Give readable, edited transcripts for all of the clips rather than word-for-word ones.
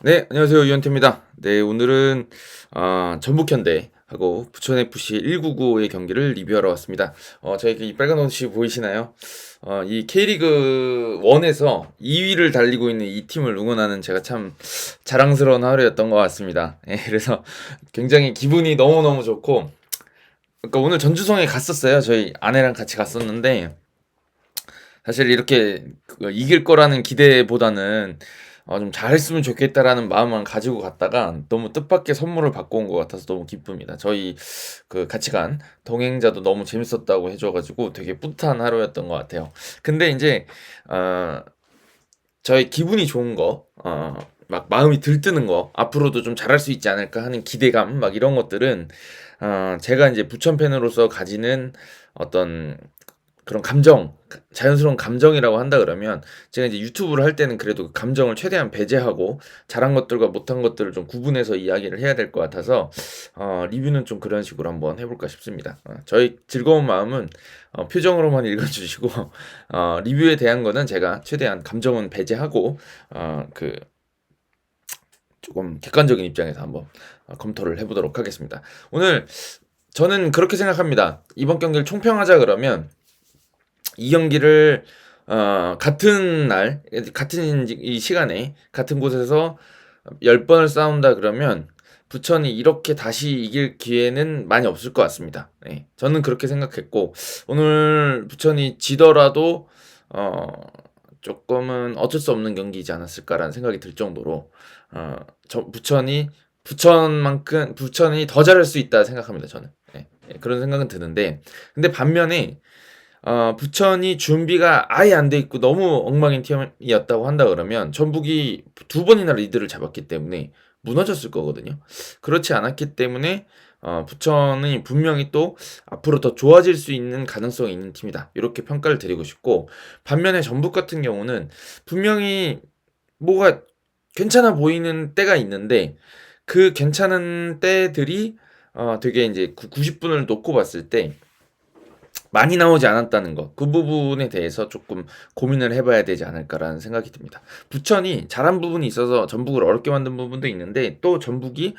네, 안녕하세요. 유현태입니다. 네, 오늘은 전북현대하고 부천FC 199의 경기를 리뷰하러 왔습니다. 저희 이 빨간 옷이 보이시나요? 이 K리그 1에서 2위를 달리고 있는 이 팀을 응원하는 제가 참 자랑스러운 하루였던 것 같습니다. 예, 그래서 굉장히 기분이 너무너무 좋고, 그러니까 오늘 전주성에 갔었어요. 저희 아내랑 같이 갔었는데, 사실 이렇게 이길 거라는 기대보다는 좀 잘했으면 좋겠다라는 마음만 가지고 갔다가 너무 뜻밖의 선물을 받고 온 것 같아서 너무 기쁩니다. 저희 그 같이 간 동행자도 너무 재밌었다고 해줘가지고 되게 뿌듯한 하루였던 것 같아요. 근데 이제 어, 저희 기분이 좋은 거, 막 마음이 들뜨는 거, 앞으로도 좀 잘할 수 있지 않을까 하는 기대감, 막 이런 것들은 제가 이제 부천 팬으로서 가지는 어떤 그런 감정, 자연스러운 감정이라고 한다 그러면 제가 이제 유튜브를 할 때는 그래도 그 감정을 최대한 배제하고 잘한 것들과 못한 것들을 좀 구분해서 이야기를 해야 될 것 같아서 리뷰는 좀 그런 식으로 한번 해볼까 싶습니다. 저희 즐거운 마음은 표정으로만 읽어주시고 리뷰에 대한 거는 제가 최대한 감정은 배제하고 그 조금 객관적인 입장에서 한번 검토를 해보도록 하겠습니다. 오늘 저는 그렇게 생각합니다. 이번 경기를 총평하자 그러면 이 경기를 같은 날, 같은 이 시간에, 같은 곳에서 10번을 싸운다 그러면 부천이 이렇게 다시 이길 기회는 많이 없을 것 같습니다. 네, 저는 그렇게 생각했고, 오늘 부천이 지더라도, 어, 조금은 어쩔 수 없는 경기이지 않았을까라는 생각이 들 정도로, 부천이 더 잘할 수 있다 생각합니다, 저는. 네, 그런 생각은 드는데, 근데 반면에, 부천이 준비가 아예 안 돼 있고 너무 엉망인 팀이었다고 한다 그러면 전북이 두 번이나 리드를 잡았기 때문에 무너졌을 거거든요. 그렇지 않았기 때문에 부천이 분명히 또 앞으로 더 좋아질 수 있는 가능성이 있는 팀이다. 이렇게 평가를 드리고 싶고, 반면에 전북 같은 경우는 분명히 뭐가 괜찮아 보이는 때가 있는데 그 괜찮은 때들이 되게 이제 90분을 놓고 봤을 때 많이 나오지 않았다는 것, 그 부분에 대해서 조금 고민을 해봐야 되지 않을까라는 생각이 듭니다. 부천이 잘한 부분이 있어서 전북을 어렵게 만든 부분도 있는데 또 전북이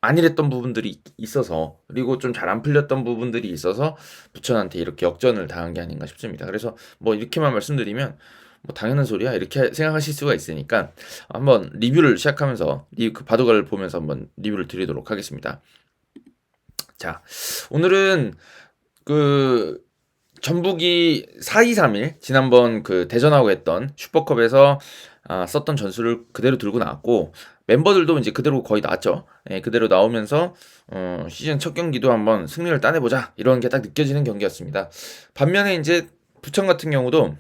안일했던 부분들이 있어서, 그리고 좀 잘 안 풀렸던 부분들이 있어서 부천한테 이렇게 역전을 당한 게 아닌가 싶습니다. 그래서 뭐 이렇게만 말씀드리면 뭐 당연한 소리야 이렇게 생각하실 수가 있으니까 한번 리뷰를 시작하면서 그 바둑을 보면서 한번 리뷰를 드리도록 하겠습니다. 자, 오늘은 그 전북이 4-2-3-1 지난번 그 대전하고 했던 슈퍼컵에서 썼던 전술을 그대로 들고 나왔고, 멤버들도 이제 그대로 거의 나왔죠. 예, 그대로 나오면서 시즌 첫 경기도 한번 승리를 따내보자 이런 게 딱 느껴지는 경기였습니다. 반면에 이제 부천 같은 경우도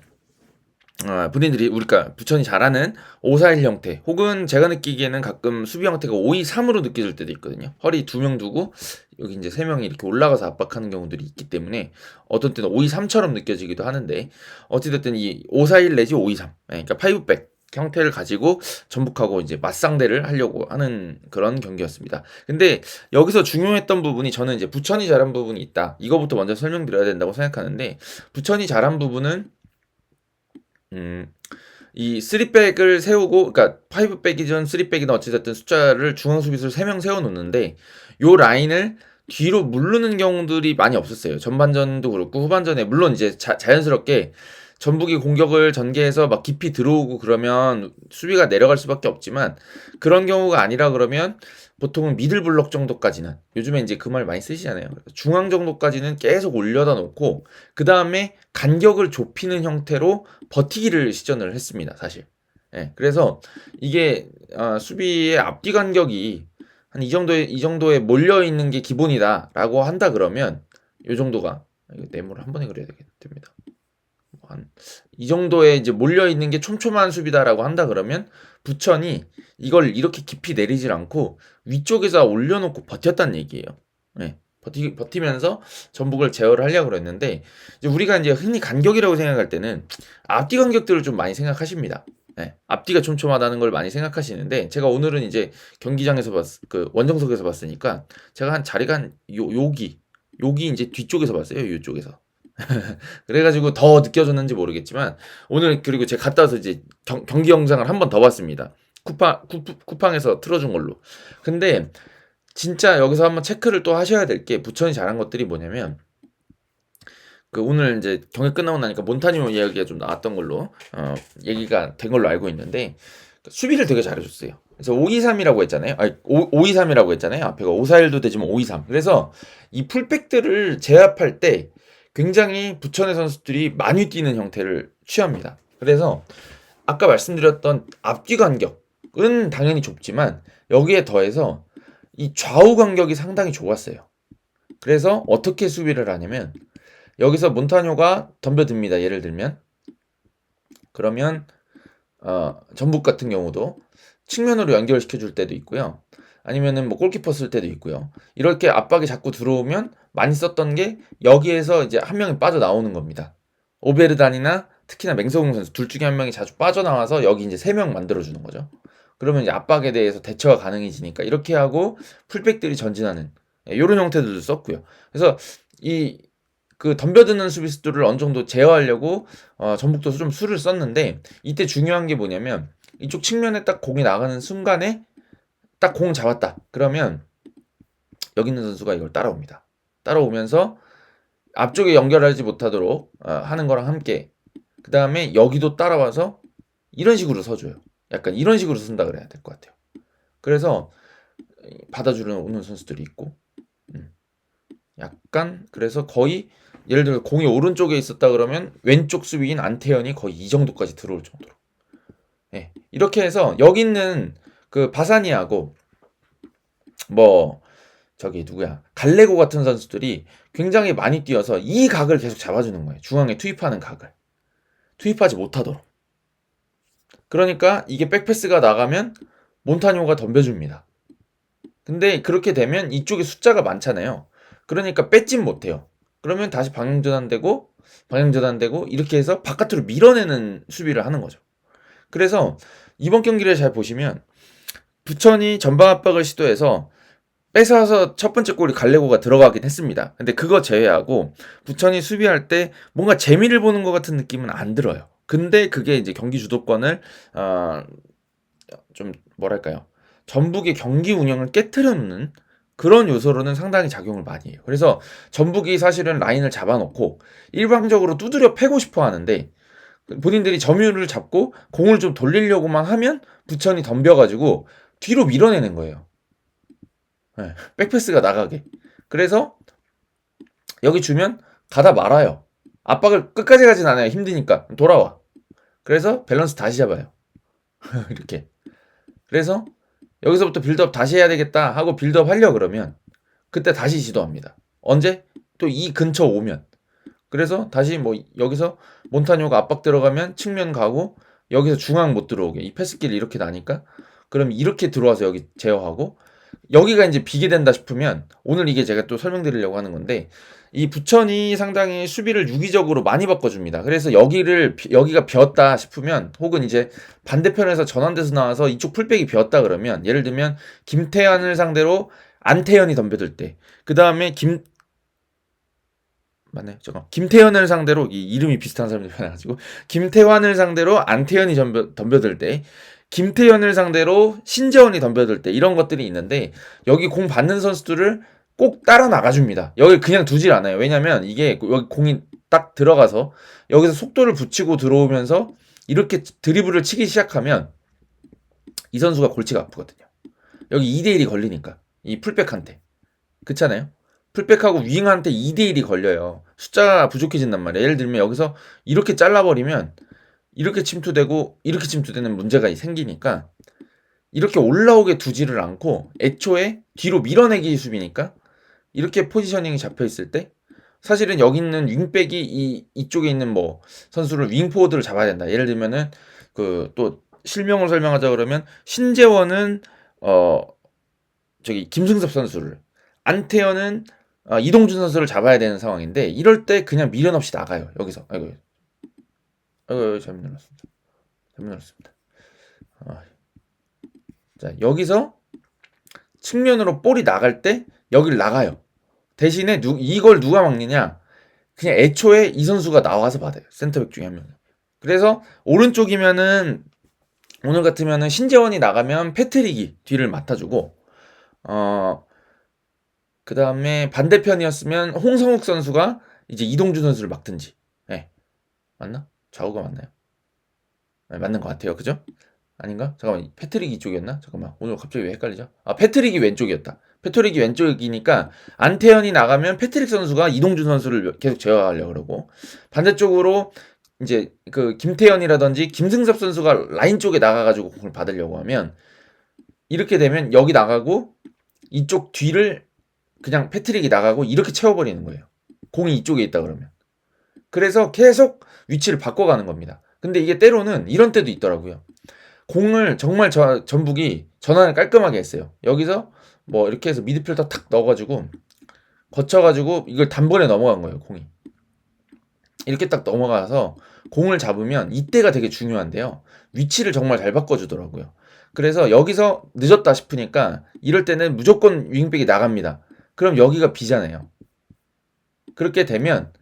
본인들이 우리가 부천이 잘하는 5-4-1 형태, 혹은 제가 느끼기에는 가끔 수비 형태가 5-2-3으로 느껴질 때도 있거든요. 허리 2명 두고 여기 이제 3명이 이렇게 올라가서 압박하는 경우들이 있기 때문에 어떤 때는 5-2-3처럼 느껴지기도 하는데, 어찌됐든 이 5-4-1 내지 5-2-3, 그러니까 5백 형태를 가지고 전북하고 이제 맞상대를 하려고 하는 그런 경기였습니다. 근데 여기서 중요했던 부분이, 저는 이제 부천이 잘한 부분이 있다, 이거부터 먼저 설명드려야 된다고 생각하는데, 부천이 잘한 부분은 이 3백을 세우고, 그러니까 5백이든 3백이든 어찌됐든 숫자를 중앙 수비수를 3명 세워놓는데 요 라인을 뒤로 무르는 경우들이 많이 없었어요. 전반전도 그렇고 후반전에 물론 이제 자연스럽게 전북이 공격을 전개해서 막 깊이 들어오고 그러면 수비가 내려갈 수밖에 없지만, 그런 경우가 아니라 그러면 보통은 미들 블록 정도까지는, 요즘에 이제 그 말 많이 쓰시잖아요. 중앙 정도까지는 계속 올려다 놓고 그 다음에 간격을 좁히는 형태로 버티기를 시전을 했습니다, 사실. 예, 그래서 이게 수비의 앞뒤 간격이 한 이 정도에 몰려 있는 게 기본이다라고 한다 그러면, 요 정도가, 이거 네모를 한 번에 그려야 됩니다. 한 이 정도에 이제 몰려 있는 게 촘촘한 수비다라고 한다 그러면, 부천이 이걸 이렇게 깊이 내리질 않고 위쪽에서 올려놓고 버텼다는 얘기예요. 네, 버티면서 전북을 제어를 하려고 그랬는데, 이제 우리가 이제 흔히 간격이라고 생각할 때는 앞뒤 간격들을 좀 많이 생각하십니다. 네, 앞뒤가 촘촘하다는 걸 많이 생각하시는데, 제가 오늘은 이제 경기장에서 그 원정석에서 봤으니까 제가 한 자리가 여기 이제 뒤쪽에서 봤어요. 이쪽에서. 그래가지고 더 느껴졌는지 모르겠지만 오늘, 그리고 제가 갔다 와서 이제 경기 영상을 한 번 더 봤습니다. 쿠팡에서 틀어준 걸로. 근데 진짜 여기서 한번 체크를 또 하셔야 될 게 부천이 잘한 것들이 뭐냐면 그 오늘 이제 경기 끝나고 나니까 몬타뉴 이야기가 좀 나왔던 걸로 얘기가 된 걸로 알고 있는데 수비를 되게 잘해줬어요. 그래서 5-2-3이라고 했잖아요. 아니 5-2-3이라고 했잖아요. 앞에가 5-4-1도 되지만 5-2-3. 그래서 이 풀백들을 제압할 때 굉장히 부천의 선수들이 많이 뛰는 형태를 취합니다. 그래서 아까 말씀드렸던 앞뒤 간격은 당연히 좁지만 여기에 더해서 이 좌우 간격이 상당히 좋았어요. 그래서 어떻게 수비를 하냐면 여기서 몬타뇨가 덤벼듭니다. 예를 들면 그러면 전북 같은 경우도 측면으로 연결시켜 줄 때도 있고요. 아니면은 뭐 골키퍼 쓸 때도 있고요. 이렇게 압박이 자꾸 들어오면 많이 썼던 게 여기에서 이제 한 명이 빠져나오는 겁니다. 오베르단이나 특히나 맹성웅 선수 둘 중에 한 명이 자주 빠져나와서 여기 이제 3명 만들어주는 거죠. 그러면 이제 압박에 대해서 대처가 가능해지니까 이렇게 하고 풀백들이 전진하는 이런 형태들도 썼고요. 그래서 이 그 덤벼드는 수비수들을 어느 정도 제어하려고 전북도 좀 수를 썼는데 이때 중요한 게 뭐냐면 이쪽 측면에 딱 공이 나가는 순간에 딱 공 잡았다. 그러면 여기 있는 선수가 이걸 따라옵니다. 따라오면서 앞쪽에 연결하지 못하도록 하는 거랑 함께 그 다음에 여기도 따라와서 이런 식으로 서줘요. 약간 이런 식으로 쓴다 그래야 될 것 같아요. 그래서 받아주는 오는 선수들이 있고 약간 그래서 거의 예를 들어 공이 오른쪽에 있었다 그러면 왼쪽 수비인 안태현이 거의 이 정도까지 들어올 정도로 이렇게 해서 여기 있는 그 바사니하고 뭐 저기 누구야 갈레고 같은 선수들이 굉장히 많이 뛰어서 이 각을 계속 잡아주는 거예요. 중앙에 투입하는 각을 투입하지 못하도록. 그러니까 이게 백패스가 나가면 몬타뇨가 덤벼줍니다. 근데 그렇게 되면 이쪽에 숫자가 많잖아요. 그러니까 뺏진 못해요. 그러면 다시 방향전환되고 이렇게 해서 바깥으로 밀어내는 수비를 하는 거죠. 그래서 이번 경기를 잘 보시면 부천이 전방 압박을 시도해서 뺏어서 첫 번째 골이 갈레고가 들어가긴 했습니다. 근데 그거 제외하고 부천이 수비할 때 뭔가 재미를 보는 것 같은 느낌은 안 들어요. 근데 그게 이제 경기 주도권을 좀 뭐랄까요? 전북의 경기 운영을 깨트려 놓는 그런 요소로는 상당히 작용을 많이 해요. 그래서 전북이 사실은 라인을 잡아놓고 일방적으로 두드려 패고 싶어 하는데 본인들이 점유율을 잡고 공을 좀 돌리려고만 하면 부천이 덤벼가지고 뒤로 밀어내는 거예요. 네, 백패스가 나가게. 그래서 여기 주면 가다 말아요. 압박을 끝까지 가진 않아요. 힘드니까. 돌아와. 그래서 밸런스 다시 잡아요. 이렇게. 그래서 여기서부터 빌드업 다시 해야 되겠다 하고 빌드업 하려 그러면 그때 다시 시도합니다. 언제? 또 이 근처 오면. 그래서 다시 뭐 여기서 몬타뇨가 압박 들어가면 측면 가고 여기서 중앙 못 들어오게 이 패스길이 이렇게 나니까 그럼 이렇게 들어와서 여기 제어하고 여기가 이제 비게 된다 싶으면 오늘 이게 제가 또 설명드리려고 하는 건데 이 부천이 상당히 수비를 유기적으로 많이 바꿔줍니다. 그래서 여기가 비었다 싶으면 혹은 이제 반대편에서 전환돼서 나와서 이쪽 풀백이 비었다 그러면 예를 들면 김태환을 상대로 안태현이 덤벼들 때 그 다음에 맞나요? 잠깐 김태현을 상대로 이 이름이 비슷한 사람들이 많아가지고 김태환을 상대로 안태현이 덤벼들 때 김태현을 상대로 신재원이 덤벼들 때 이런 것들이 있는데 여기 공 받는 선수들을 꼭 따라 나가줍니다. 여기 그냥 두질 않아요. 왜냐면 이게 여기 공이 딱 들어가서 여기서 속도를 붙이고 들어오면서 이렇게 드리블을 치기 시작하면 이 선수가 골치가 아프거든요. 여기 2대1이 걸리니까 이 풀백한테 그렇잖아요. 풀백하고 윙한테 2대1이 걸려요. 숫자가 부족해진단 말이에요. 예를 들면 여기서 이렇게 잘라버리면 이렇게 침투되고 이렇게 침투되는 문제가 생기니까 이렇게 올라오게 두지를 않고 애초에 뒤로 밀어내기 수비니까 이렇게 포지셔닝이 잡혀 있을 때 사실은 여기 있는 윙백이 이쪽에 있는 뭐 선수를 윙포워드를 잡아야 된다. 예를 들면은 그 또 실명을 설명하자 그러면 신재원은 저기 김승섭 선수를 안태현은 이동준 선수를 잡아야 되는 상황인데 이럴 때 그냥 미련 없이 나가요. 여기서 아이고 잘못 눌렀습니다. 자 여기서 측면으로 볼이 나갈 때 여기를 나가요. 대신에 이걸 누가 막느냐? 그냥 애초에 이 선수가 나와서 받아요. 센터백 중에 한 명. 그래서 오른쪽이면은 오늘 같으면은 신재원이 나가면 패트릭이 뒤를 맡아주고, 그 다음에 반대편이었으면 홍성욱 선수가 이제 이동준 선수를 막든지. 예. 맞나? 좌우가 맞나요? 네, 맞는 것 같아요. 그죠? 아닌가? 잠깐만, 패트릭이 이쪽이었나? 잠깐만, 오늘 갑자기 왜 헷갈리죠? 아, 패트릭이 왼쪽이었다. 패트릭이 왼쪽이니까 안태현이 나가면 패트릭 선수가 이동준 선수를 계속 제어하려고 그러고, 반대쪽으로 이제 그 김태현이라든지 김승섭 선수가 라인 쪽에 나가가지고 공을 받으려고 하면, 이렇게 되면 여기 나가고 이쪽 뒤를 그냥 패트릭이 나가고 이렇게 채워버리는 거예요. 공이 이쪽에 있다 그러면. 그래서 계속 위치를 바꿔가는 겁니다. 근데 이게 때로는 이런 때도 있더라고요. 공을 정말 전북이 전환을 깔끔하게 했어요. 여기서 뭐 이렇게 해서 미드필더 탁 넣어가지고 거쳐가지고 이걸 단번에 넘어간 거예요. 공이 이렇게 딱 넘어가서 공을 잡으면 이때가 되게 중요한데요. 위치를 정말 잘 바꿔주더라고요. 그래서 여기서 늦었다 싶으니까 이럴 때는 무조건 윙백이 나갑니다. 그럼 여기가 비잖아요. 그렇게 되면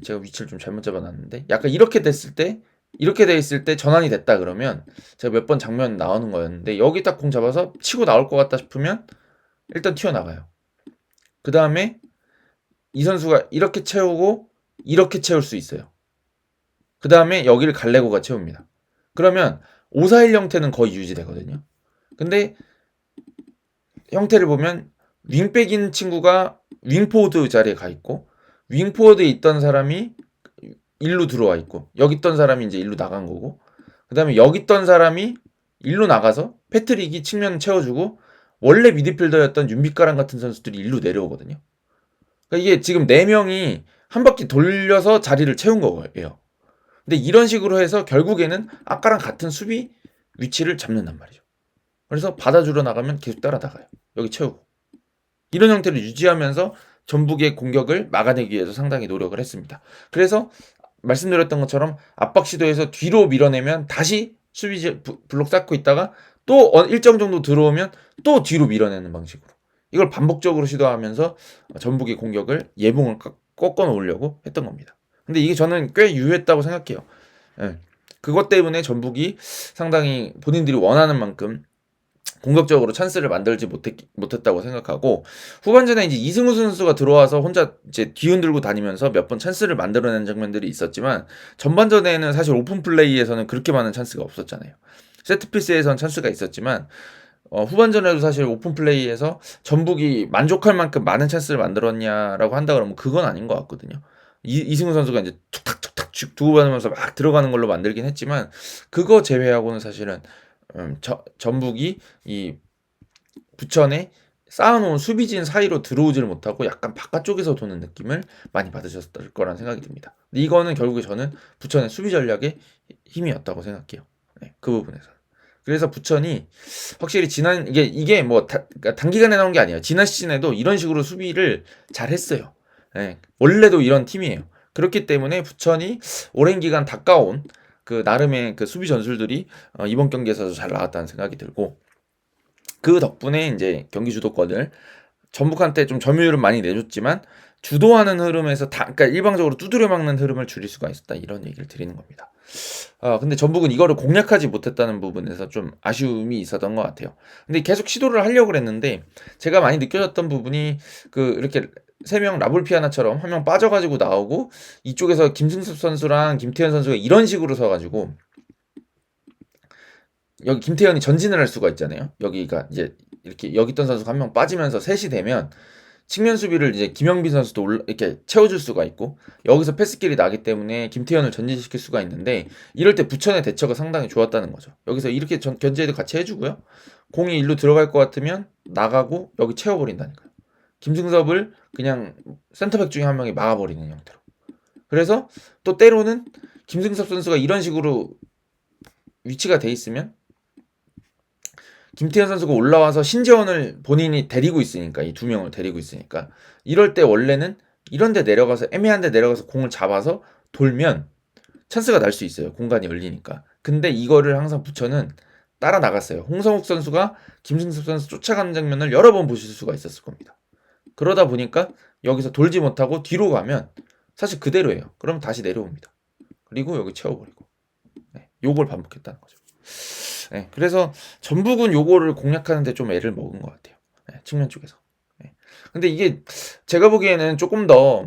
제가 위치를 좀 잘못 잡아놨는데 약간 이렇게 됐을 때 이렇게 돼 있을 때 전환이 됐다 그러면 제가 몇 번 장면 나오는 거였는데 여기 딱 공 잡아서 치고 나올 것 같다 싶으면 일단 튀어나가요. 그 다음에 이 선수가 이렇게 채우고 이렇게 채울 수 있어요. 그 다음에 여기를 갈레고가 채웁니다. 그러면 5-4-1 형태는 거의 유지되거든요. 근데 형태를 보면 윙백인 친구가 윙포워드 자리에 가 있고 윙포워드에 있던 사람이 일로 들어와 있고 여기 있던 사람이 이제 일로 나간 거고 그 다음에 여기 있던 사람이 일로 나가서 패트릭이 측면 채워주고 원래 미드필더였던 윤빛가람 같은 선수들이 일로 내려오거든요. 그러니까 이게 지금 4명이 한 바퀴 돌려서 자리를 채운 거예요. 근데 이런 식으로 해서 결국에는 아까랑 같은 수비 위치를 잡는단 말이죠. 그래서 받아주러 나가면 계속 따라나가요. 여기 채우고. 이런 형태를 유지하면서 전북의 공격을 막아내기 위해서 상당히 노력을 했습니다. 그래서 말씀드렸던 것처럼 압박 시도에서 뒤로 밀어내면 다시 수비 블록 쌓고 있다가 또 일정 정도 들어오면 또 뒤로 밀어내는 방식으로 이걸 반복적으로 시도하면서 전북의 공격을 예봉을 꺾어 놓으려고 했던 겁니다. 근데 이게 저는 꽤 유효했다고 생각해요. 예. 그것 때문에 전북이 상당히 본인들이 원하는 만큼 공격적으로 찬스를 만들지 못했다고 생각하고 후반전에 이제 이승우 선수가 들어와서 혼자 이제 뒤흔들고 다니면서 몇 번 찬스를 만들어낸 장면들이 있었지만 전반전에는 사실 오픈 플레이에서는 그렇게 많은 찬스가 없었잖아요. 세트피스에선 찬스가 있었지만 후반전에도 사실 오픈 플레이에서 전북이 만족할 만큼 많은 찬스를 만들었냐라고 한다 그러면 그건 아닌 것 같거든요. 이승우 선수가 이제 툭탁툭탁 주고받으면서 막 들어가는 걸로 만들긴 했지만 그거 제외하고는 사실은 전북이 이 부천에 쌓아놓은 수비진 사이로 들어오지를 못하고 약간 바깥쪽에서 도는 느낌을 많이 받으셨을 거란 생각이 듭니다. 근데 이거는 결국에 저는 부천의 수비 전략의 힘이었다고 생각해요. 네, 그 부분에서. 그래서 부천이 확실히 이게 뭐 그러니까 단기간에 나온 게 아니에요. 지난 시즌에도 이런 식으로 수비를 잘 했어요. 네, 원래도 이런 팀이에요. 그렇기 때문에 부천이 오랜 기간 닦아온 그 나름의 그 수비 전술들이 이번 경기에서도 잘 나왔다는 생각이 들고 그 덕분에 이제 경기 주도권을 전북한테 좀 점유율은 많이 내줬지만 주도하는 흐름에서 그러니까 일방적으로 두드려 막는 흐름을 줄일 수가 있었다 이런 얘기를 드리는 겁니다. 근데 전북은 이거를 공략하지 못했다는 부분에서 좀 아쉬움이 있었던 것 같아요. 근데 계속 시도를 하려고 했는데 제가 많이 느껴졌던 부분이 그 이렇게 3명 라불피아나처럼 한 명 빠져가지고 나오고 이쪽에서 김승섭 선수랑 김태현 선수가 이런 식으로 서가지고 여기 김태현이 전진을 할 수가 있잖아요. 여기가 이제 이렇게 여기 있던 선수가 한 명 빠지면서 셋이 되면 측면 수비를 이제 김영빈 선수도 이렇게 채워줄 수가 있고 여기서 패스길이 나기 때문에 김태현을 전진시킬 수가 있는데 이럴 때 부천의 대처가 상당히 좋았다는 거죠. 여기서 이렇게 견제도 같이 해주고요. 공이 일로 들어갈 것 같으면 나가고 여기 채워버린다니까요. 김승섭을 그냥 센터백 중에 한 명이 막아버리는 형태로. 그래서 또 때로는 김승섭 선수가 이런 식으로 위치가 돼 있으면 김태현 선수가 올라와서 신재원을 본인이 데리고 있으니까 이 2명을 데리고 있으니까 이럴 때 원래는 이런 데 내려가서 애매한 데 내려가서 공을 잡아서 돌면 찬스가 날 수 있어요. 공간이 열리니까. 근데 이거를 항상 부천은 따라 나갔어요. 홍성욱 선수가 김승섭 선수 쫓아가는 장면을 여러 번 보실 수가 있었을 겁니다. 그러다 보니까 여기서 돌지 못하고 뒤로 가면 사실 그대로예요. 그럼 다시 내려옵니다. 그리고 여기 채워버리고 요걸 반복했다는 거죠. 예, 그래서 전북은 요거를 공략하는 데 좀 애를 먹은 것 같아요. 예, 측면 쪽에서. 예. 근데 이게 제가 보기에는 조금 더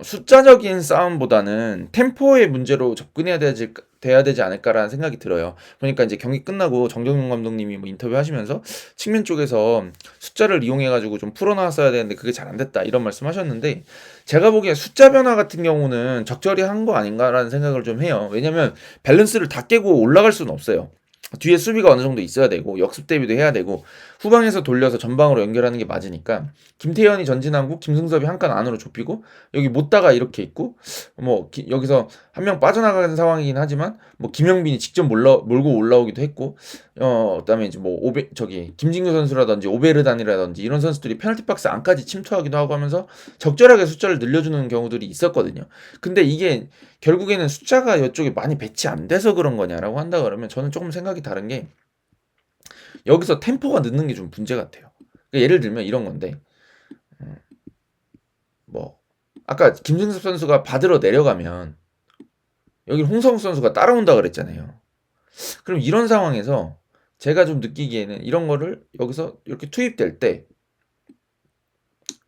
숫자적인 싸움보다는 템포의 문제로 접근해야 돼야 되지 않을까라는 생각이 들어요. 그러니까 이제 경기 끝나고 정정용 감독님이 뭐 인터뷰하시면서 측면 쪽에서 숫자를 이용해 가지고 좀 풀어 나왔어야 되는데 그게 잘 안 됐다 이런 말씀하셨는데, 제가 보기에 숫자 변화 같은 경우는 적절히 한 거 아닌가라는 생각을 좀 해요. 왜냐면 밸런스를 다 깨고 올라갈 수는 없어요. 뒤에 수비가 어느 정도 있어야 되고 역습 대비도 해야 되고 후방에서 돌려서 전방으로 연결하는 게 맞으니까, 김태현이 전진하고 김승섭이 한 칸 안으로 좁히고 여기 못다가 이렇게 있고 뭐 여기서 한 명 빠져나가는 상황이긴 하지만 뭐 김영빈이 직접 몰고 올라오기도 했고, 그다음에 이제 뭐 저기 김진규 선수라든지 오베르단이라든지 이런 선수들이 페널티 박스 안까지 침투하기도 하고 하면서 적절하게 숫자를 늘려주는 경우들이 있었거든요. 근데 이게 결국에는 숫자가 이쪽에 많이 배치 안 돼서 그런 거냐라고 한다 그러면 저는 조금 생각이 다른 게, 여기서 템포가 늦는 게 좀 문제 같아요. 그러니까 예를 들면 이런 건데, 뭐 아까 김승섭 선수가 받으러 내려가면 여기 홍성욱 선수가 따라온다 그랬잖아요. 그럼 이런 상황에서 제가 좀 느끼기에는 이런 거를 여기서 이렇게 투입될 때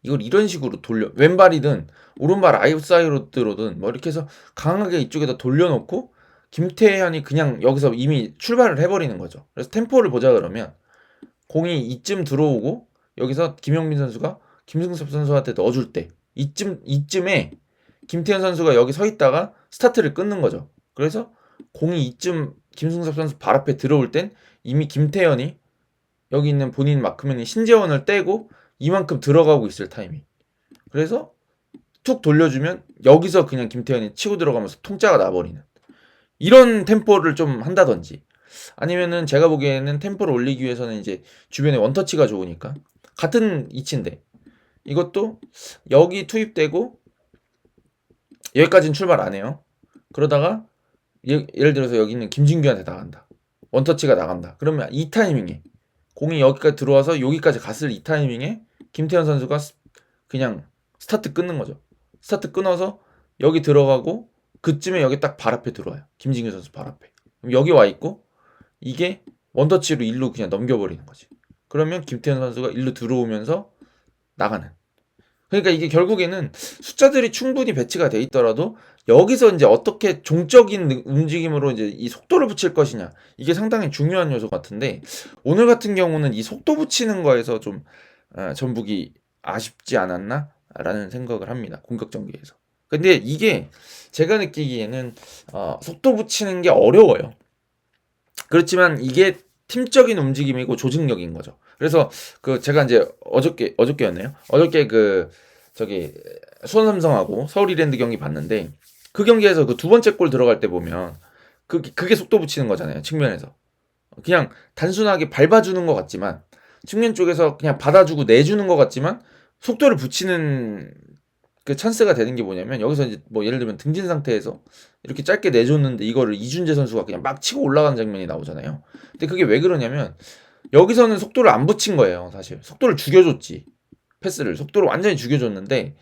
이걸 이런 식으로 돌려, 왼발이든 오른발 아웃사이드로든 뭐 이렇게 해서 강하게 이쪽에다 돌려놓고 김태현이 그냥 여기서 이미 출발을 해버리는 거죠. 그래서 템포를 보자 그러면 공이 이쯤 들어오고 여기서 김영민 선수가 김승섭 선수한테 넣어줄 때 이쯤에 김태현 선수가 여기 서 있다가 스타트를 끊는 거죠. 그래서 공이 이쯤 김승섭 선수 발 앞에 들어올 땐 이미 김태현이 여기 있는 본인 마크맨이 신재원을 떼고 이만큼 들어가고 있을 타이밍. 그래서 툭 돌려주면 여기서 그냥 김태현이 치고 들어가면서 통짜가 나버리는 이런 템포를 좀 한다든지, 아니면은 제가 보기에는 템포를 올리기 위해서는 이제 주변에 원터치가 좋으니까 같은 위치인데 이것도 여기 투입되고 여기까지는 출발 안 해요. 그러다가 예를 들어서 여기 있는 김진규한테 나간다. 원터치가 나간다. 그러면 이 타이밍에 공이 여기까지 들어와서 여기까지 갔을 이 타이밍에 김태현 선수가 그냥 스타트 끊는 거죠. 스타트 끊어서 여기 들어가고 그쯤에 여기 딱 발 앞에 들어와요. 김진규 선수 발 앞에. 그럼 여기 와 있고 이게 원터치로 일루 그냥 넘겨버리는 거지. 그러면 김태현 선수가 일루 들어오면서 나가는. 그러니까 이게 결국에는 숫자들이 충분히 배치가 돼 있더라도 여기서 이제 어떻게 종적인 움직임으로 이제 이 속도를 붙일 것이냐, 이게 상당히 중요한 요소 같은데, 오늘 같은 경우는 이 속도 붙이는 거에서 좀 전북이 아쉽지 않았나라는 생각을 합니다. 공격 전개에서. 근데 이게 제가 느끼기에는 속도 붙이는 게 어려워요. 그렇지만 이게 팀적인 움직임이고 조직력인 거죠. 그래서 그 제가 이제 어저께였네요. 어저께 그 저기 수원 삼성하고 서울 이랜드 경기 봤는데, 그 경기에서 그 두 번째 골 들어갈 때 보면 그게 속도 붙이는 거잖아요. 측면에서 그냥 단순하게 밟아주는 것 같지만, 측면 쪽에서 그냥 받아주고 내주는 것 같지만 속도를 붙이는 그 찬스가 되는 게 뭐냐면, 여기서 이제 뭐 예를 들면 등진 상태에서 이렇게 짧게 내줬는데 이거를 이준재 선수가 그냥 막 치고 올라가는 장면이 나오잖아요. 근데 그게 왜 그러냐면 여기서는 속도를 안 붙인 거예요. 사실 속도를 죽여줬지. 패스를 속도를 완전히 죽여줬는데,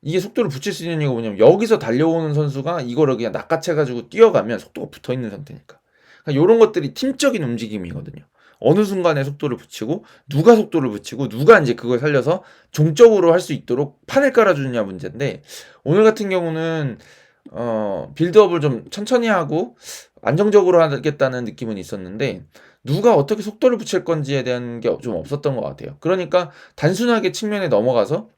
이게 속도를 붙일 수 있는 이유가 뭐냐면 여기서 달려오는 선수가 이거를 그냥 낚아채가지고 뛰어가면 속도가 붙어있는 상태니까. 그러니까 이런 것들이 팀적인 움직임이거든요. 어느 순간에 속도를 붙이고 누가 속도를 붙이고 누가 이제 그걸 살려서 종적으로 할 수 있도록 판을 깔아주느냐 문제인데, 오늘 같은 경우는 빌드업을 좀 천천히 하고 안정적으로 하겠다는 느낌은 있었는데 누가 어떻게 속도를 붙일 건지에 대한 게 좀 없었던 것 같아요. 그러니까 단순하게 측면에 넘어가서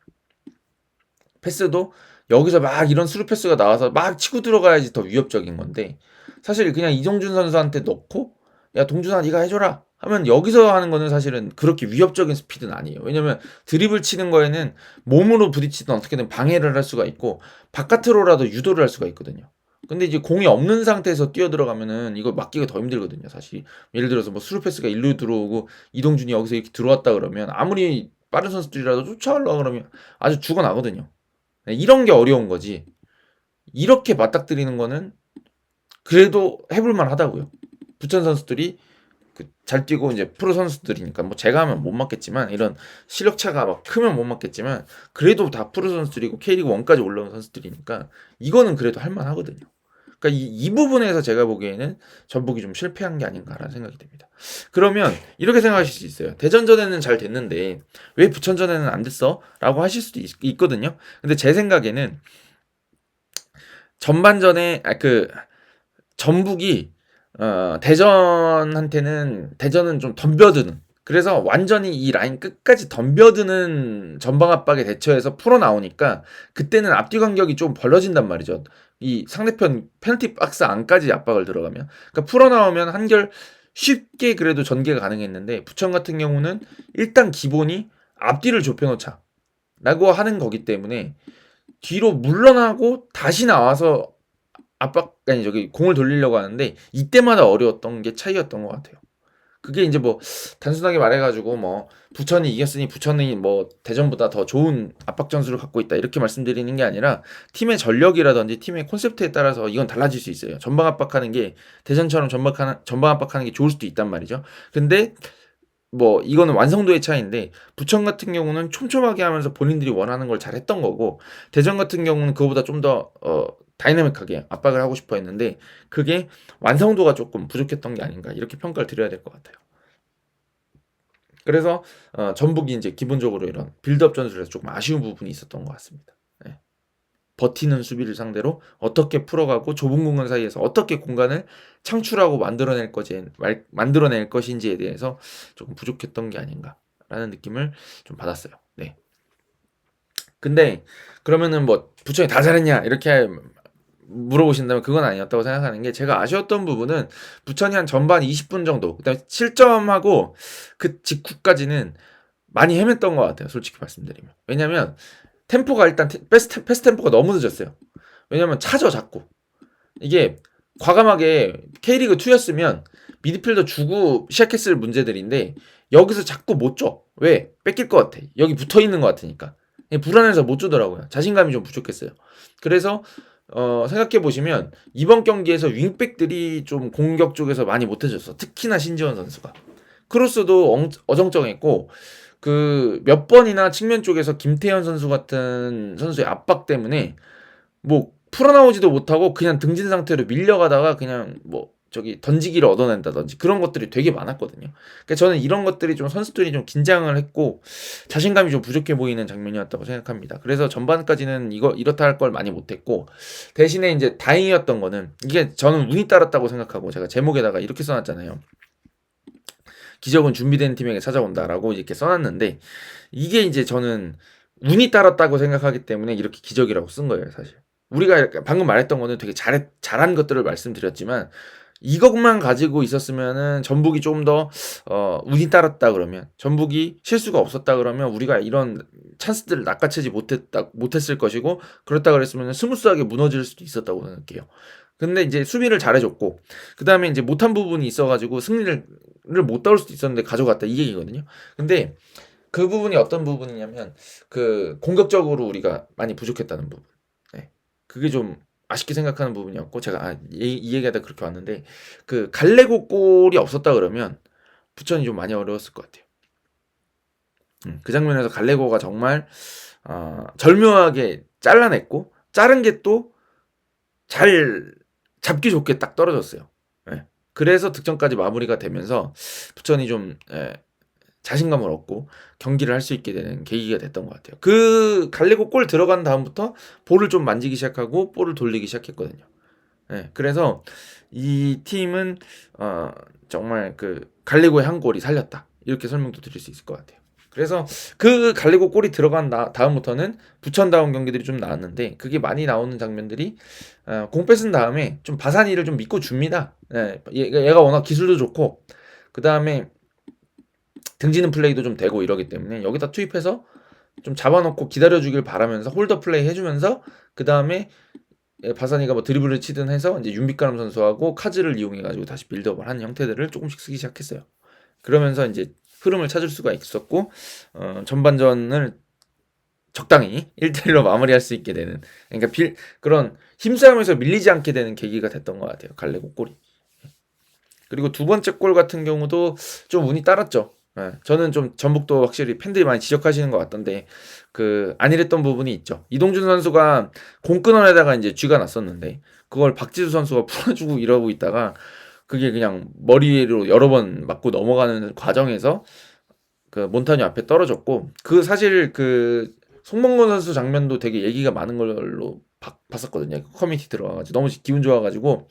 패스도 여기서 막 이런 스루 패스가 나와서 막 치고 들어가야지 더 위협적인 건데, 사실 그냥 이동준 선수한테 넣고 야 동준아 네가 해줘라 하면 여기서 하는 거는 사실은 그렇게 위협적인 스피드는 아니에요. 왜냐면 드리블 치는 거에는 몸으로 부딪히든 어떻게든 방해를 할 수가 있고 바깥으로라도 유도를 할 수가 있거든요. 근데 이제 공이 없는 상태에서 뛰어 들어가면은 이거 막기가 더 힘들거든요, 사실. 예를 들어서 뭐 스루 패스가 일루 들어오고 이동준이 여기서 이렇게 들어왔다 그러면 아무리 빠른 선수들이라도 쫓아가려고 그러면 아주 죽어나거든요. 네, 이런 게 어려운 거지. 이렇게 맞닥뜨리는 거는 그래도 해볼만 하다고요. 부천 선수들이 잘 뛰고 이제 프로 선수들이니까 뭐 제가 하면 못 맞겠지만, 이런 실력 차가 막 크면 못 맞겠지만 그래도 다 프로 선수들이고 K리그 1까지 올라온 선수들이니까 이거는 그래도 할만 하거든요. 그러니까 이 부분에서 제가 보기에는 전북이 좀 실패한 게 아닌가라는 생각이 듭니다. 그러면 이렇게 생각하실 수 있어요. 대전전에는 잘 됐는데 왜 부천전에는 안 됐어? 라고 하실 수도 있거든요. 근데 제 생각에는 전반전에 전북이 대전은 좀 덤벼드는, 그래서 완전히 이 라인 끝까지 덤벼드는 전방 압박에 대처해서 풀어 나오니까 그때는 앞뒤 간격이 좀 벌어진단 말이죠. 이 상대편 페널티 박스 안까지 압박을 들어가면, 그러니까 풀어 나오면 한결 쉽게 그래도 전개가 가능했는데, 부천 같은 경우는 일단 기본이 앞뒤를 좁혀놓자 라고 하는 거기 때문에 뒤로 물러나고 다시 나와서 공을 돌리려고 하는데 이때마다 어려웠던 게 차이였던 것 같아요. 그게 이제 뭐 단순하게 말해가지고 뭐 부천이 이겼으니 부천이 뭐 대전보다 더 좋은 압박 전술을 갖고 있다 이렇게 말씀드리는 게 아니라, 팀의 전력이라든지 팀의 콘셉트에 따라서 이건 달라질 수 있어요. 전방 압박하는 게 대전처럼 전방 압박하는 게 좋을 수도 있단 말이죠. 근데 뭐 이거는 완성도의 차이인데, 부천 같은 경우는 촘촘하게 하면서 본인들이 원하는 걸 잘했던 거고, 대전 같은 경우는 그거보다 좀 더 다이나믹하게 압박을 하고 싶어 했는데 그게 완성도가 조금 부족했던 게 아닌가 이렇게 평가를 드려야 될 것 같아요. 그래서 전북이 이제 기본적으로 이런 빌드업 전술에서 조금 아쉬운 부분이 있었던 것 같습니다. 네. 버티는 수비를 상대로 어떻게 풀어가고 좁은 공간 사이에서 어떻게 공간을 창출하고 만들어낼 것인지에 대해서 조금 부족했던 게 아닌가라는 느낌을 좀 받았어요. 네. 근데 그러면은 뭐 부천이 다 잘했냐 이렇게 물어보신다면 그건 아니었다고 생각하는 게, 제가 아쉬웠던 부분은 부천이 한 전반 20분 정도, 그다음에 7점하고 그 직후까지는 많이 헤맸던 것 같아요. 솔직히 말씀드리면. 왜냐면 템포가 일단 패스 템포가 너무 늦었어요. 왜냐면 차죠 자꾸. 이게 과감하게 K리그 2였으면 미드필더 주고 시작했을 문제들인데 여기서 자꾸 못 줘. 왜? 뺏길 것 같아. 여기 붙어 있는 것 같으니까. 불안해서 못 주더라고요. 자신감이 좀 부족했어요. 그래서 생각해 보시면 이번 경기에서 윙백들이 좀 공격 쪽에서 많이 못해줬어. 특히나 신지원 선수가. 크로스도 어정쩡했고, 그 몇 번이나 측면 쪽에서 김태현 선수 같은 선수의 압박 때문에 뭐 풀어나오지도 못하고 그냥 등진 상태로 밀려가다가 그냥 뭐 저기 던지기를 얻어낸다든지 그런 것들이 되게 많았거든요. 그러니까 저는 이런 것들이 좀 선수들이 좀 긴장을 했고 자신감이 좀 부족해 보이는 장면이었다고 생각합니다. 그래서 전반까지는 이렇다 할 걸 많이 못했고, 대신에 이제 다행이었던 거는, 이게 저는 운이 따랐다고 생각하고 제가 제목에다가 이렇게 써놨잖아요. 기적은 준비된 팀에게 찾아온다라고 이렇게 써놨는데, 이게 이제 저는 운이 따랐다고 생각하기 때문에 이렇게 기적이라고 쓴 거예요, 사실. 우리가 방금 말했던 거는 되게 잘한 것들을 말씀드렸지만, 이것만 가지고 있었으면은 전북이 좀 더 운이 따랐다 그러면, 전북이 실수가 없었다 그러면 우리가 이런 찬스들을 낚아채지 못했을 것이고, 그렇다 그랬으면 스무스하게 무너질 수도 있었다고 생각해요. 근데 이제 수비를 잘해줬고, 그 다음에 이제 못한 부분이 있어가지고 승리를 못 따올 수도 있었는데 가져갔다 이 얘기거든요. 근데 그 부분이 어떤 부분이냐면, 그 공격적으로 우리가 많이 부족했다는 부분. 네. 그게 좀 아쉽게 생각하는 부분이었고, 제가 이 얘기하다 그렇게 왔는데, 그 갈레고 골이 없었다 그러면 부천이 좀 많이 어려웠을 것 같아요. 그 장면에서 갈레고가 정말 절묘하게 잘라냈고, 자른 게 또 잘 잡기 좋게 딱 떨어졌어요. 네. 그래서 득점까지 마무리가 되면서 부천이 좀 자신감을 얻고 경기를 할 수 있게 되는 계기가 됐던 것 같아요. 그 갈레고 골 들어간 다음부터 볼을 좀 만지기 시작하고 볼을 돌리기 시작했거든요. 네, 그래서 이 팀은 정말 그 갈레고의 한 골이 살렸다, 이렇게 설명도 드릴 수 있을 것 같아요. 그래서 그 갈레고 골이 들어간 다음부터는 부천다운 경기들이 좀 나왔는데, 그게 많이 나오는 장면들이 공 뺏은 다음에 좀 바사니를 좀 믿고 줍니다. 네, 얘가 워낙 기술도 좋고 그 다음에 등지는 플레이도 좀 되고 이러기 때문에 여기다 투입해서 좀 잡아놓고 기다려주길 바라면서 홀더 플레이 해주면서, 그 다음에 바사니가 뭐 드리블을 치든 해서 이제 윤빛가람 선수하고 카즈를 이용해가지고 다시 빌드업을 하는 형태들을 조금씩 쓰기 시작했어요. 그러면서 이제 흐름을 찾을 수가 있었고, 전반전을 적당히 1대1로 마무리할 수 있게 되는, 그러니까 그런 힘싸움에서 밀리지 않게 되는 계기가 됐던 것 같아요, 갈레고 골이. 그리고 두 번째 골 같은 경우도 좀 운이 따랐죠. 예. 저는 좀 전북도 확실히 팬들이 많이 지적하시는 것 같던데 안일했던 부분이 있죠. 이동준 선수가 공 끊어내다가 이제 쥐가 났었는데 그걸 박지수 선수가 풀어주고 이러고 있다가 그게 그냥 머리로 여러 번 맞고 넘어가는 과정에서 몬타뉴 앞에 떨어졌고 사실 송범근 선수 장면도 되게 얘기가 많은 걸로 봤었거든요. 커뮤니티 들어가가지고 너무 기분 좋아가지고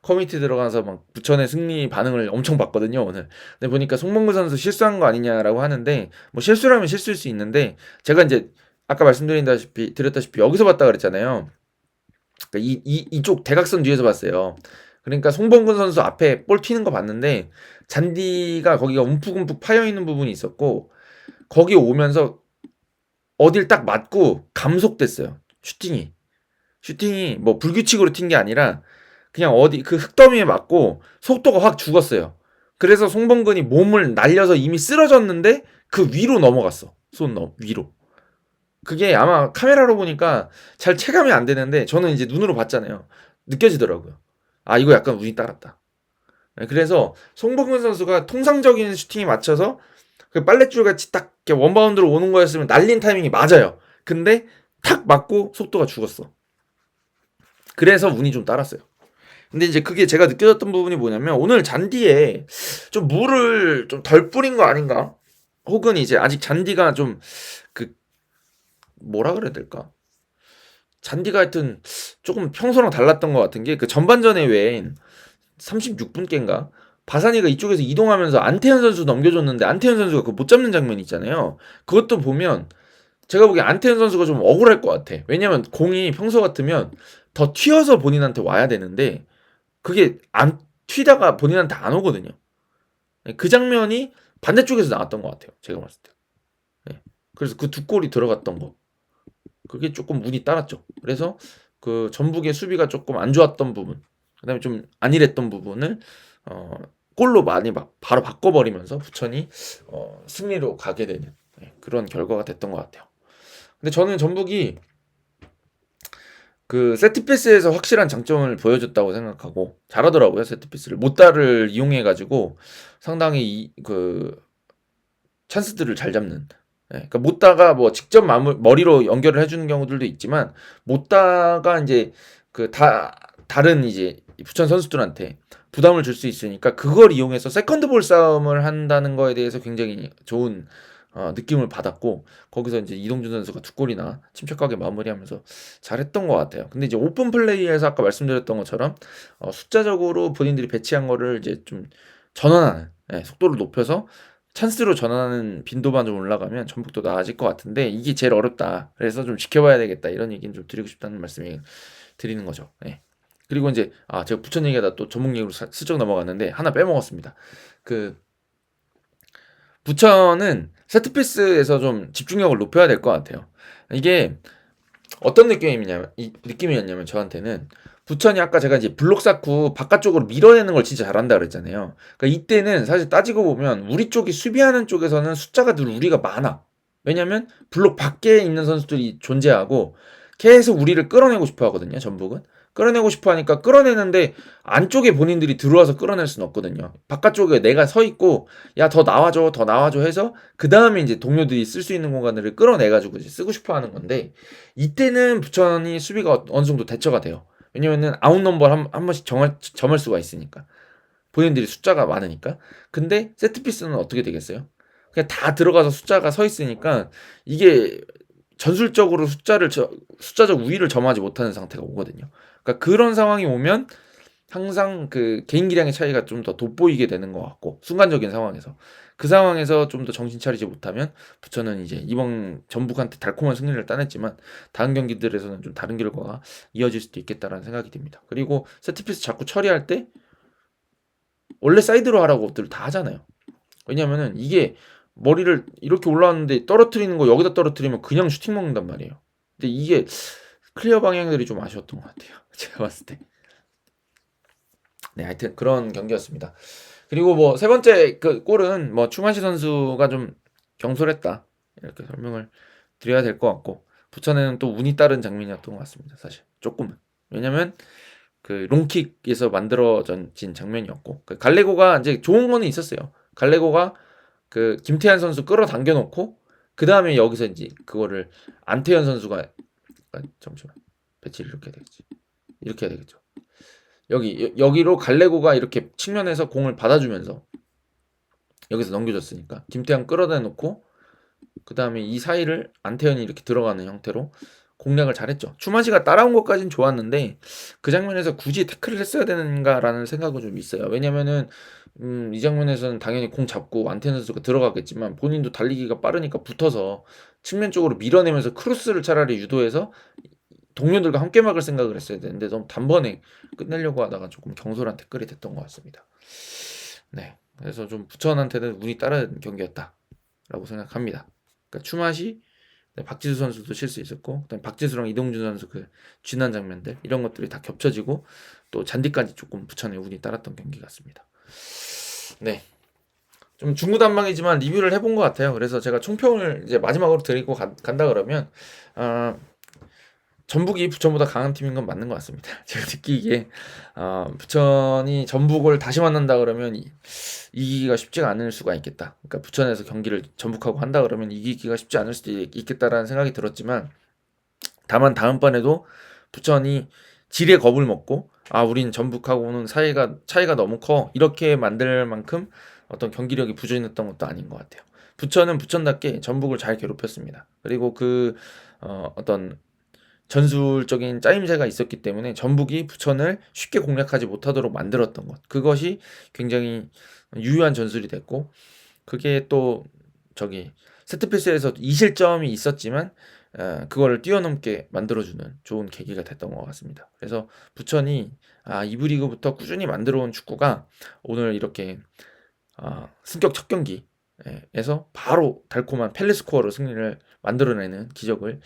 커뮤니티 들어가서 막 부천의 승리 반응을 엄청 봤거든요 오늘. 근데 보니까 송범근 선수 실수한 거 아니냐라고 하는데 뭐 실수라면 실수일 수 있는데 제가 이제 아까 드렸다시피 여기서 봤다 그랬잖아요. 그러니까 이쪽 대각선 뒤에서 봤어요. 그러니까 송범근 선수 앞에 볼 튀는 거 봤는데 잔디가 거기가 움푹움푹 파여 있는 부분이 있었고 거기 오면서 어딜 딱 맞고 감속됐어요. 슈팅이 뭐 불규칙으로 튄 게 아니라 그냥 어디 흙더미에 맞고 속도가 확 죽었어요. 그래서 송범근이 몸을 날려서 이미 쓰러졌는데 그 위로 넘어갔어. 위로. 그게 아마 카메라로 보니까 잘 체감이 안 되는데 저는 이제 눈으로 봤잖아요. 느껴지더라고요. 아, 이거 약간 운이 따랐다. 네, 그래서 송범근 선수가 통상적인 슈팅에 맞춰서 빨랫줄 같이 딱 원바운드로 오는 거였으면 날린 타이밍이 맞아요. 근데 탁 맞고 속도가 죽었어. 그래서 운이 좀 따랐어요. 근데 이제 그게 제가 느껴졌던 부분이 뭐냐면 오늘 잔디에 좀 물을 좀 덜 뿌린 거 아닌가? 혹은 이제 아직 잔디가 좀 뭐라 그래야 될까? 잔디가 하여튼 조금 평소랑 달랐던 것 같은 게 전반전에 왜 36분께인가 바사니가 이쪽에서 이동하면서 안태현 선수 넘겨줬는데 안태현 선수가 못 잡는 장면이 있잖아요. 그것도 보면 제가 보기엔 안태현 선수가 좀 억울할 것 같아. 왜냐면 공이 평소 같으면 더 튀어서 본인한테 와야 되는데 그게 안 튀다가 본인한테 안 오거든요. 그 장면이 반대쪽에서 나왔던 것 같아요. 제가 봤을 때. 네. 그래서 그 두 골이 들어갔던 거. 그게 조금 운이 따랐죠. 그래서 전북의 수비가 조금 안 좋았던 부분, 그다음에 좀 안일했던 부분을 골로 많이 바로 바꿔버리면서 부천이 승리로 가게 되는 그런 결과가 됐던 것 같아요. 근데 저는 전북이 세트피스에서 확실한 장점을 보여줬다고 생각하고 잘하더라고요. 세트피스를 못다를 이용해가지고 상당히 찬스들을 잘 잡는. 그러니까 못다가 뭐 직접 머리로 연결을 해주는 경우들도 있지만 못다가 이제 다른 이제 부천 선수들한테 부담을 줄 수 있으니까 그걸 이용해서 세컨드볼 싸움을 한다는 거에 대해서 굉장히 좋은 느낌을 받았고 거기서 이제 이동준 선수가 두 골이나 침착하게 마무리하면서 잘했던 것 같아요. 근데 이제 오픈 플레이에서 아까 말씀드렸던 것처럼 숫자적으로 본인들이 배치한 거를 이제 좀 전환하는 속도를 높여서 찬스로 전환하는 빈도만 좀 올라가면 전북도 나아질 것 같은데 이게 제일 어렵다. 그래서 좀 지켜봐야 되겠다. 이런 얘기는 좀 드리고 싶다는 말씀을 드리는 거죠. 네. 그리고 이제 제가 부천 얘기하다 또 전북 얘기로 슬쩍 넘어갔는데 하나 빼먹었습니다. 부천은 세트피스에서 좀 집중력을 높여야 될 것 같아요. 이게 어떤 느낌이었냐면 저한테는 부천이 아까 제가 이제 블록 쌓고 바깥쪽으로 밀어내는 걸 진짜 잘한다 그랬잖아요. 그러니까 이때는 사실 따지고 보면 우리 쪽이 수비하는 쪽에서는 숫자가 늘 우리가 많아. 왜냐면 블록 밖에 있는 선수들이 존재하고 계속 우리를 끌어내고 싶어 하거든요. 전북은. 끌어내고 싶어 하니까 끌어내는데 안쪽에 본인들이 들어와서 끌어낼 수는 없거든요. 바깥쪽에 내가 서 있고 야 더 나와줘 해서 그 다음에 이제 동료들이 쓸 수 있는 공간을 끌어내가지고 이제 쓰고 싶어 하는 건데 이때는 부천이 수비가 어느 정도 대처가 돼요. 왜냐면은 아웃 넘버를 한 번씩 점할 수가 있으니까. 본인들이 숫자가 많으니까. 근데 세트피스는 어떻게 되겠어요? 그냥 다 들어가서 숫자가 서 있으니까 이게 전술적으로 숫자적 우위를 점하지 못하는 상태가 오거든요. 그러니까 그런 상황이 오면 항상 개인 기량의 차이가 좀 더 돋보이게 되는 것 같고 순간적인 상황에서 그 상황에서 좀 더 정신 차리지 못하면 부천은 이제 이번 전북한테 달콤한 승리를 따냈지만 다른 경기들에서는 좀 다른 결과가 이어질 수도 있겠다라는 생각이 듭니다. 그리고 세트피스 자꾸 처리할 때 원래 사이드로 하라고들 다 하잖아요. 왜냐면은 이게 머리를 이렇게 올라왔는데 떨어뜨리는 거 여기다 떨어뜨리면 그냥 슈팅 먹는단 말이에요. 근데 이게 클리어 방향들이 좀 아쉬웠던 것 같아요. 제가 봤을 때. 네, 하여튼 그런 경기였습니다. 그리고 뭐 세 번째 골은 뭐 추만시 선수가 좀 경솔했다. 이렇게 설명을 드려야 될 것 같고 부천에는 또 운이 따른 장면이었던 것 같습니다. 사실 조금은. 왜냐면 롱킥에서 만들어진 장면이었고 갈레고가 이제 좋은 거는 있었어요. 갈레고가 그 김태환 선수 끌어당겨 놓고 그 다음에 여기서 이제 그거를 안태현 선수가 잠시만 배치를 이렇게 해야 되겠지. 이렇게 해야 되겠죠. 여기로 갈레고가 이렇게 측면에서 공을 받아주면서 여기서 넘겨줬으니까 김태환 끌어다 놓고 그 다음에 이 사이를 안태현이 이렇게 들어가는 형태로 공략을 잘했죠. 추마시가 따라온 것까진 좋았는데 그 장면에서 굳이 태클을 했어야 되는가라는 생각은 좀 있어요. 왜냐면은 이 장면에서는 당연히 공 잡고 안태현 선수가 들어가겠지만 본인도 달리기가 빠르니까 붙어서 측면 쪽으로 밀어내면서 크로스를 차라리 유도해서 동료들과 함께 막을 생각을 했어야 되는데 너무 단번에 끝내려고 하다가 조금 경솔한 태클이 됐던 것 같습니다. 네, 그래서 좀 부천한테는 운이 따른 경기였다라고 생각합니다. 그러니까 추맛이 박지수 선수도 실수 있었고, 그다음 박지수랑 이동준 선수 그 쥐난 장면들 이런 것들이 다 겹쳐지고 또 잔디까지 조금 부천의 운이 따랐던 경기 같습니다. 네, 좀 중구난방이지만 리뷰를 해본 것 같아요. 그래서 제가 총평을 이제 마지막으로 드리고 간다 그러면 전북이 부천보다 강한 팀인 건 맞는 것 같습니다. 제가 느끼기에 부천이 전북을 다시 만난다 그러면 이기기가 쉽지가 않을 수가 있겠다. 그러니까 부천에서 경기를 전북하고 한다 그러면 이기기가 쉽지 않을 수도 있겠다라는 생각이 들었지만 다만 다음번에도 부천이 질의 겁을 먹고 우린 전북하고는 차이가 너무 커 이렇게 만들 만큼 어떤 경기력이 부진했던 것도 아닌 것 같아요. 부천은 부천답게 전북을 잘 괴롭혔습니다. 그리고 어떤 전술적인 짜임새가 있었기 때문에 전북이 부천을 쉽게 공략하지 못하도록 만들었던 것, 그것이 굉장히 유효한 전술이 됐고, 그게 또 세트피스에서 2실점이 있었지만 그거를 뛰어넘게 만들어주는 좋은 계기가 됐던 것 같습니다. 그래서 부천이 2부 리그부터 꾸준히 만들어온 축구가 오늘 이렇게 승격 첫 경기에서 바로 달콤한 펠리스코어로 승리를 만들어내는 기적을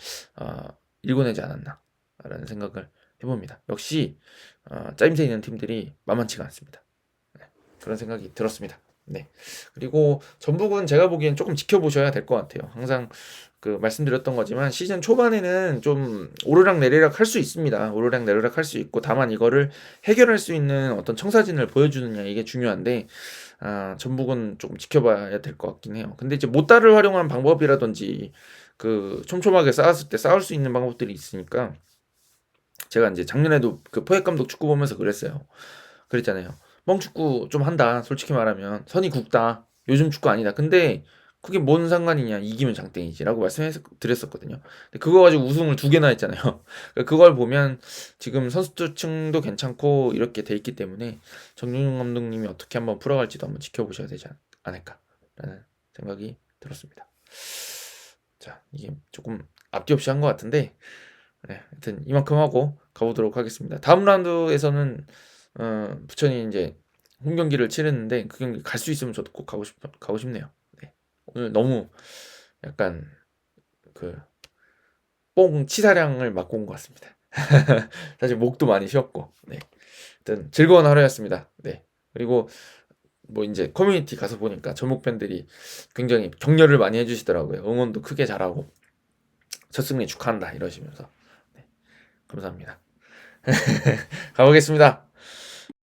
일궈내지 않았나라는 생각을 해봅니다. 역시 짜임새 있는 팀들이 만만치가 않습니다. 네, 그런 생각이 들었습니다. 네. 그리고 전북은 제가 보기엔 조금 지켜보셔야 될 것 같아요. 항상 말씀드렸던 거지만 시즌 초반에는 좀 오르락내리락 할 수 있습니다. 오르락내리락 할 수 있고, 다만 이거를 해결할 수 있는 어떤 청사진을 보여주느냐 이게 중요한데 전북은 조금 지켜봐야 될 것 같긴 해요. 근데 이제 못다를 활용한 방법이라든지 촘촘하게 쌓았을 때 싸울 수 있는 방법들이 있으니까, 제가 이제 작년에도 포획 감독 축구 보면서 그랬잖아요. 멍축구 좀 한다. 솔직히 말하면 선이 굵다. 요즘 축구 아니다. 근데 그게 뭔 상관이냐. 이기면 장땡이지라고 말씀드렸었거든요. 그거 가지고 우승을 2개나 했잖아요. 그걸 보면 지금 선수층도 괜찮고 이렇게 돼 있기 때문에 정윤용 감독님이 어떻게 한번 풀어갈지도 한번 지켜보셔야 되지 않을까라는 생각이 들었습니다. 자, 이게 조금 앞뒤 없이 한 것 같은데, 네, 하여튼 이만큼 하고 가보도록 하겠습니다. 다음 라운드에서는 부천이 이제 홈 경기를 치르는데 그 경기 갈 수 있으면 저도 꼭 가고 싶네요. 네. 오늘 너무 약간 뽕 치사량을 맞고 온 것 같습니다. 사실 목도 많이 쉬었고, 네. 하여튼 즐거운 하루였습니다. 네. 그리고 뭐 이제 커뮤니티 가서 보니까 전북 팬들이 굉장히 격려를 많이 해주시더라고요. 응원도 크게 잘하고 첫 승리 축하한다 이러시면서. 네. 감사합니다. 가보겠습니다.